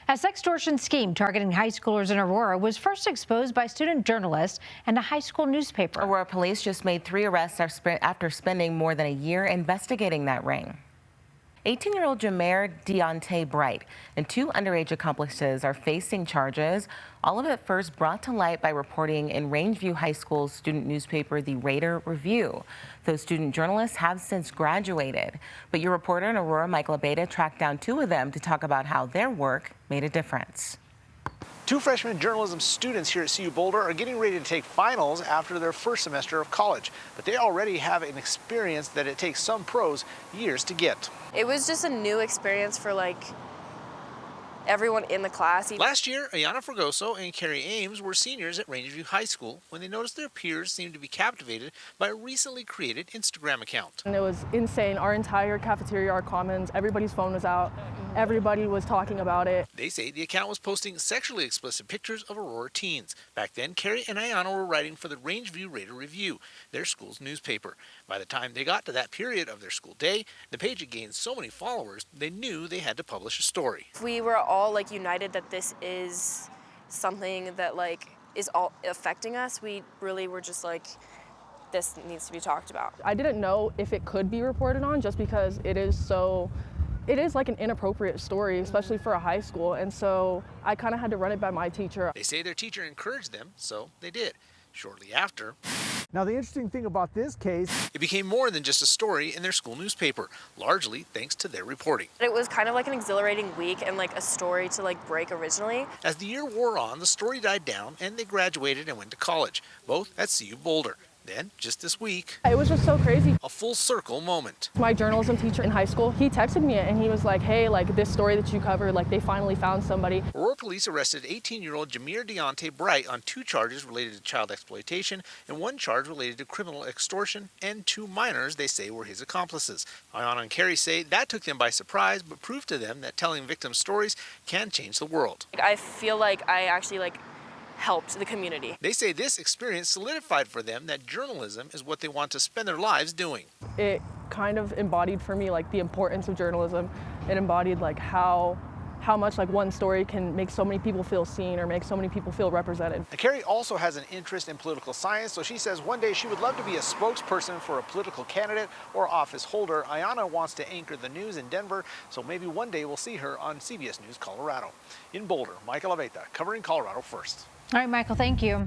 A sextortion scheme targeting high schoolers in Aurora was first exposed by student journalists and a high school newspaper. Aurora police just made 3 arrests after spending more than a year investigating that ring. 18-year-old Jameer Deontay Bright and 2 underage accomplices are facing charges. All of it first brought to light by reporting in Rangeview High School's student newspaper, the Raider Review. Those student journalists have since graduated. But your reporter in Aurora, Michael Abeyta, tracked down 2 of them to talk about how their work made a difference. 2 freshman journalism students here at CU Boulder are getting ready to take finals after their first semester of college. But they already have an experience that it takes some pros years to get. It was just a new experience for everyone in the class. Last year, Ayana Fragoso and Carrie Ames were seniors at Rangeview High School when they noticed their peers seemed to be captivated by a recently created Instagram account. And it was insane. Our entire cafeteria, our commons, everybody's phone was out. Everybody was talking about it. They say the account was posting sexually explicit pictures of Aurora teens. Back then, Carrie and Ayana were writing for the Rangeview Raider Review, their school's newspaper. By the time they got to that period of their school day, the page had gained so many followers, they knew they had to publish a story. We were all united that this is something that is all affecting us. We really were just this needs to be talked about. I didn't know if it could be reported on just because it is like an inappropriate story, especially for a high school. And so I kind of had to run it by my teacher. They say their teacher encouraged them, so they did. Shortly after, now, the interesting thing about this case, it became more than just a story in their school newspaper, largely thanks to their reporting. It was kind of like an exhilarating week and a story to break originally. As the year wore on, the story died down and they graduated and went to college, both at CU Boulder. Then, just this week, it was just so crazy. A full circle moment. My journalism teacher in high school, he texted me and he was like, hey, this story that you covered, they finally found somebody. Aurora police arrested 18-year-old Jameer Deontay Bright on 2 charges related to child exploitation and 1 charge related to criminal extortion, and 2 minors they say were his accomplices. Ayana and Carrie say that took them by surprise, but proved to them that telling victims' stories can change the world. I feel like I actually helped the community. They say this experience solidified for them that journalism is what they want to spend their lives doing. It kind of embodied for me the importance of journalism. It embodied how much one story can make so many people feel seen or make so many people feel represented. Now, Carrie also has an interest in political science, so she says one day she would love to be a spokesperson for a political candidate or office holder. Ayana wants to anchor the news in Denver, so maybe one day we'll see her on CBS News Colorado. In Boulder, Michael Abeyta, covering Colorado First. All right, Michael, thank you.